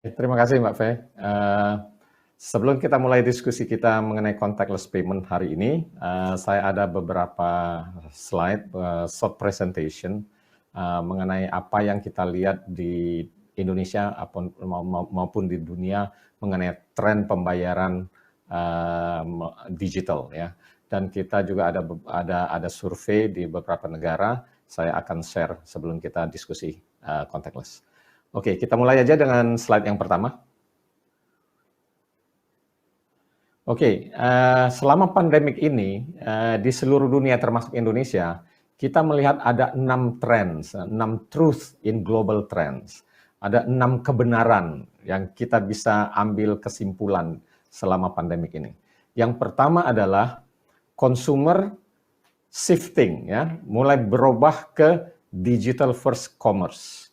Terima kasih Mbak Fe. Sebelum kita mulai diskusi kita mengenai contactless payment hari ini, saya ada beberapa slide, short presentation mengenai apa yang kita lihat di Indonesia maupun di dunia mengenai tren pembayaran digital ya. Dan kita juga ada survei di beberapa negara. Saya akan share sebelum kita diskusi contactless. Oke, kita mulai aja dengan slide yang pertama. Oke, selama pandemik ini di seluruh dunia termasuk Indonesia, kita melihat ada 6 trends, 6 truth in global trends. Ada 6 kebenaran yang kita bisa ambil kesimpulan selama pandemik ini. Yang pertama adalah consumer shifting, ya, mulai berubah ke digital first commerce.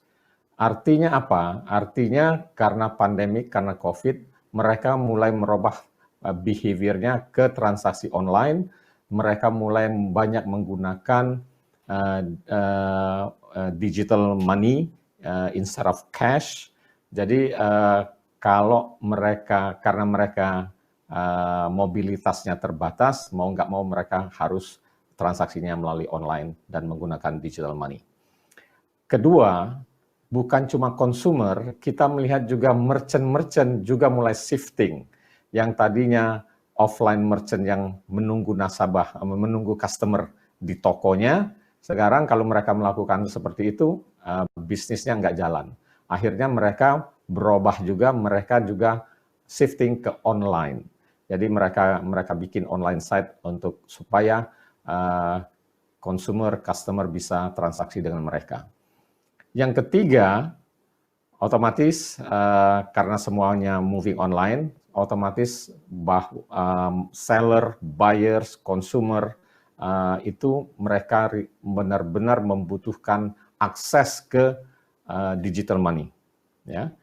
Artinya apa? Artinya karena pandemik, karena COVID, mereka mulai merubah behavior-nya ke transaksi online, mereka mulai banyak menggunakan digital money instead of cash. Jadi kalau karena mereka mobilitasnya terbatas, mau nggak mau mereka harus transaksinya melalui online dan menggunakan digital money. Kedua, bukan cuma consumer, kita melihat juga merchant-merchant juga mulai shifting. Yang tadinya offline merchant yang menunggu nasabah, menunggu customer di tokonya, sekarang kalau mereka melakukan seperti itu, bisnisnya nggak jalan. Akhirnya mereka berubah juga, mereka juga shifting ke online. Jadi mereka bikin online site untuk supaya customer bisa transaksi dengan mereka. Yang ketiga, otomatis karena semuanya moving online, otomatis seller, buyers, consumer itu mereka benar-benar membutuhkan akses ke digital money. Ya.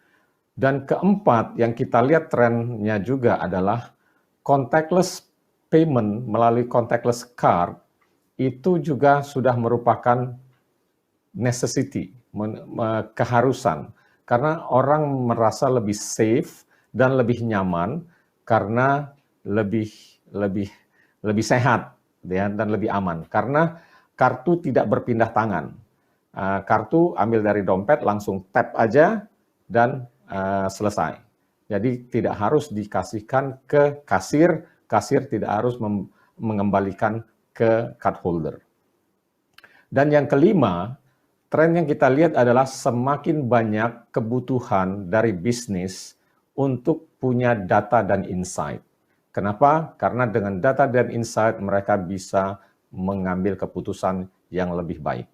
Dan keempat, yang kita lihat trennya juga adalah contactless payment melalui contactless card itu juga sudah merupakan necessity, keharusan, karena orang merasa lebih safe dan lebih nyaman karena lebih sehat ya, dan lebih aman karena kartu tidak berpindah tangan. Kartu ambil dari dompet langsung tap aja dan selesai. Jadi tidak harus dikasihkan ke kasir, kasir tidak harus mengembalikan ke card holder. Dan yang kelima, tren yang kita lihat adalah semakin banyak kebutuhan dari bisnis untuk punya data dan insight. Kenapa? Karena dengan data dan insight mereka bisa mengambil keputusan yang lebih baik.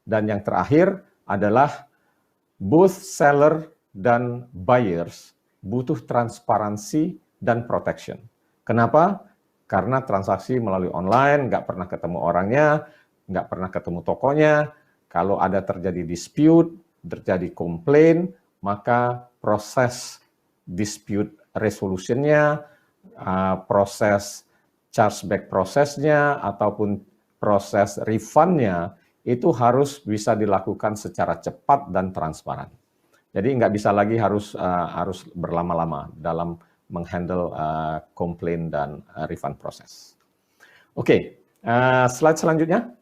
Dan yang terakhir adalah both seller dan buyers butuh transparansi dan protection. Kenapa? Karena transaksi melalui online, nggak pernah ketemu orangnya, nggak pernah ketemu tokonya. Kalau ada terjadi dispute, terjadi komplain, maka proses dispute resolution-nya, proses chargeback prosesnya, ataupun proses refund-nya, itu harus bisa dilakukan secara cepat dan transparan. Jadi nggak bisa lagi harus berlama-lama dalam menghandle komplain dan refund proses. Oke, slide selanjutnya.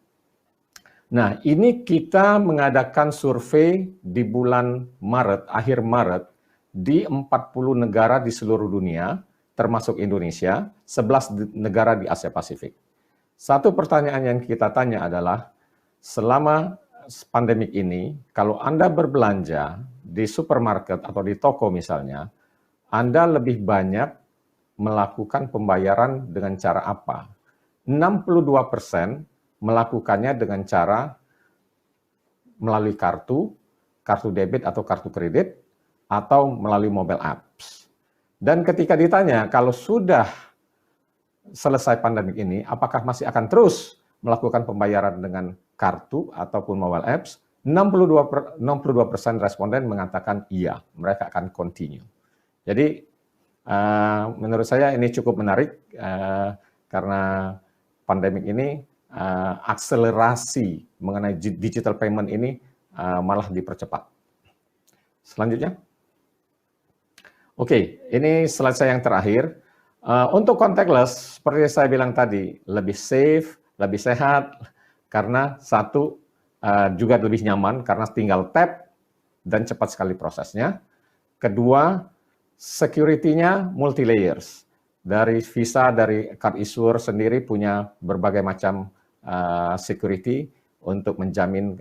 Nah, ini kita mengadakan survei di bulan Maret, akhir Maret, di 40 negara di seluruh dunia, termasuk Indonesia, 11 negara di Asia Pasifik. Satu pertanyaan yang kita tanya adalah, selama pandemik ini, kalau Anda berbelanja di supermarket atau di toko misalnya, Anda lebih banyak melakukan pembayaran dengan cara apa? 62% melakukannya dengan cara melalui kartu debit atau kartu kredit, atau melalui mobile apps. Dan ketika ditanya, kalau sudah selesai pandemik ini, apakah masih akan terus melakukan pembayaran dengan kartu ataupun mobile apps? 62% responden mengatakan iya, mereka akan continue. Jadi menurut saya ini cukup menarik karena pandemik ini akselerasi mengenai digital payment ini malah dipercepat. Selanjutnya. Oke, ini slide saya yang terakhir. Untuk contactless, seperti saya bilang tadi, lebih safe, lebih sehat, karena satu, juga lebih nyaman, karena tinggal tap, dan cepat sekali prosesnya. Kedua, security-nya multi-layers. Dari Visa, dari card issuer sendiri punya berbagai macam security untuk menjamin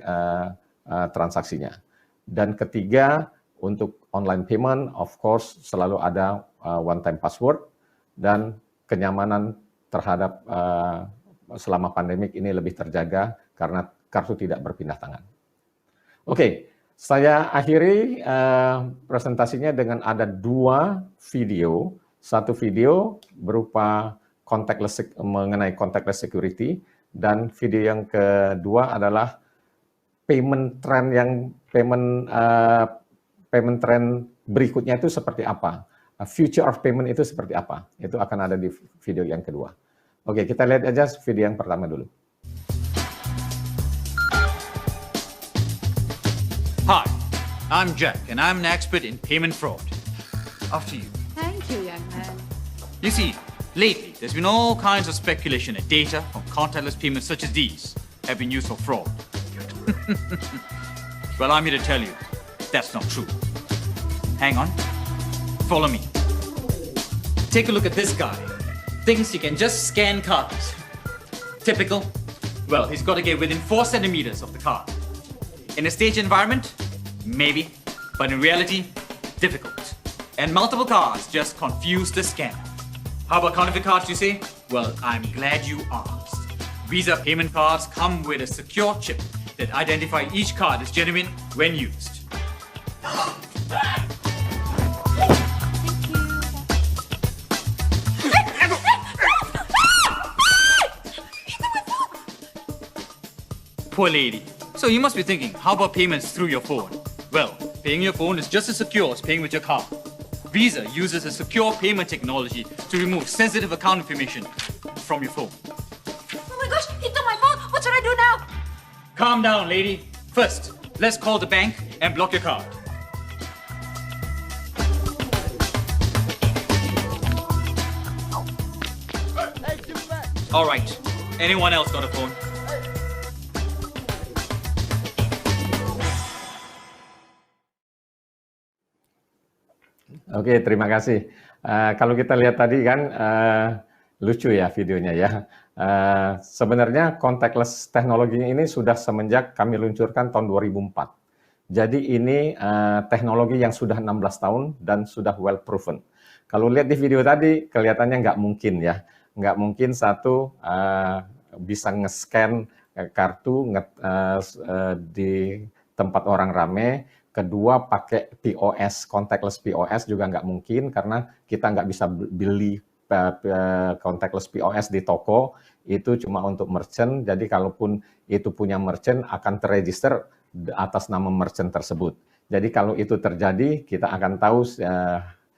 transaksinya. Dan ketiga, untuk online payment, of course, selalu ada one-time password, dan kenyamanan terhadap selama pandemik ini lebih terjaga karena kartu tidak berpindah tangan. Oke, saya akhiri presentasinya dengan ada 2 video. Satu video berupa mengenai contactless security, dan video yang kedua adalah payment trend berikutnya itu seperti apa, future of payment itu seperti apa. Itu akan ada di video yang kedua. Oke, kita lihat aja video yang pertama dulu. Hi, I'm Jack, and I'm an expert in payment fraud. After you. Thank you, young man. You see, lately, there's been all kinds of speculation that data from contactless payments such as these have been used for fraud. Well, I'm here to tell you, that's not true. Hang on. Follow me. Take a look at this guy. Thinks he can just scan cards. Typical. Well, he's got to get within 4 centimeters of the card. In a stage environment, maybe. But in reality, difficult. And multiple cards just confuse the scanner. How about counterfeit cards, you say? Well, I'm glad you asked. Visa payment cards come with a secure chip that identify each card as genuine when used. Poor lady. So you must be thinking, how about payments through your phone? Well, paying your phone is just as secure as paying with your card. Visa uses a secure payment technology to remove sensitive account information from your phone. Oh my gosh, he took my phone. What should I do now? Calm down, lady. First, let's call the bank and block your card. All right. Anyone else got a phone? Oke, terima kasih. Kalau kita lihat tadi kan lucu ya videonya ya. Sebenarnya contactless teknologi ini sudah semenjak kami luncurkan tahun 2004. Jadi ini teknologi yang sudah 16 tahun dan sudah well proven. Kalau lihat di video tadi kelihatannya nggak mungkin ya. Nggak mungkin satu bisa nge-scan kartu di tempat orang rame. Kedua, pakai POS, contactless POS juga nggak mungkin karena kita nggak bisa beli contactless POS di toko, itu cuma untuk merchant, jadi kalaupun itu punya merchant akan terregister atas nama merchant tersebut. Jadi kalau itu terjadi, kita akan tahu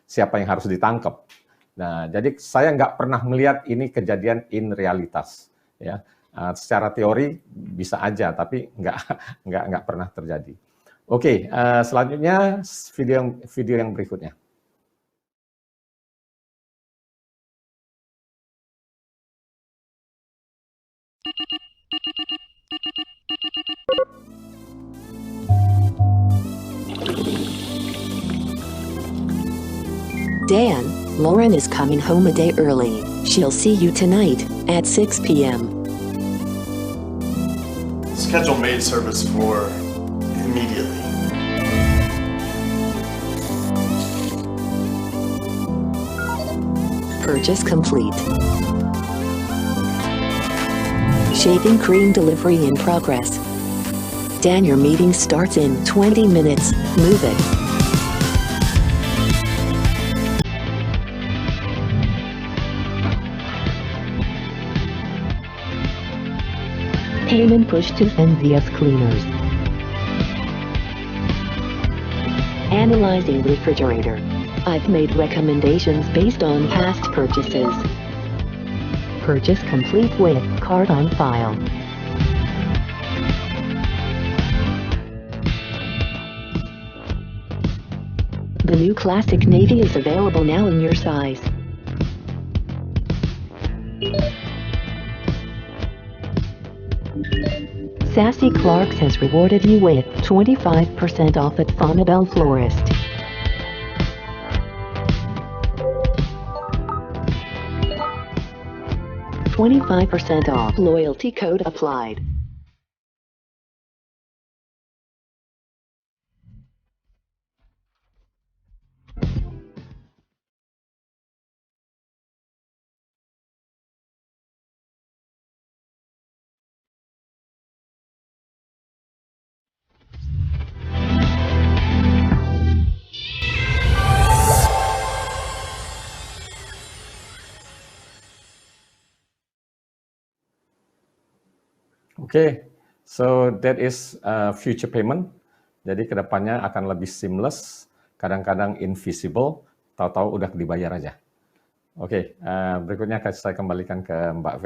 siapa yang harus ditangkap. Nah, jadi saya nggak pernah melihat ini kejadian in realitas. Ya, secara teori bisa aja, tapi nggak pernah terjadi. Oke, selanjutnya video yang berikutnya. Dan, Lauren is coming home a day early. She'll see you tonight at 6 p.m. Schedule maid service for immediately. Purchase complete. Shaving cream delivery in progress. Dan, your meeting starts in 20 minutes. Move it. Payment push to NVS cleaners. Analyzing refrigerator. I've made recommendations based on past purchases. Purchase complete with card on file. The new Classic Navy is available now in your size. Sassy Clarks has rewarded you with 25% off at Fonabelle Florist. $25% off. Loyalty code applied. Oke, so that is future payment. Jadi kedepannya akan lebih seamless, kadang-kadang invisible, tahu-tahu udah dibayar aja. Oke, berikutnya saya kembalikan ke Mbak V.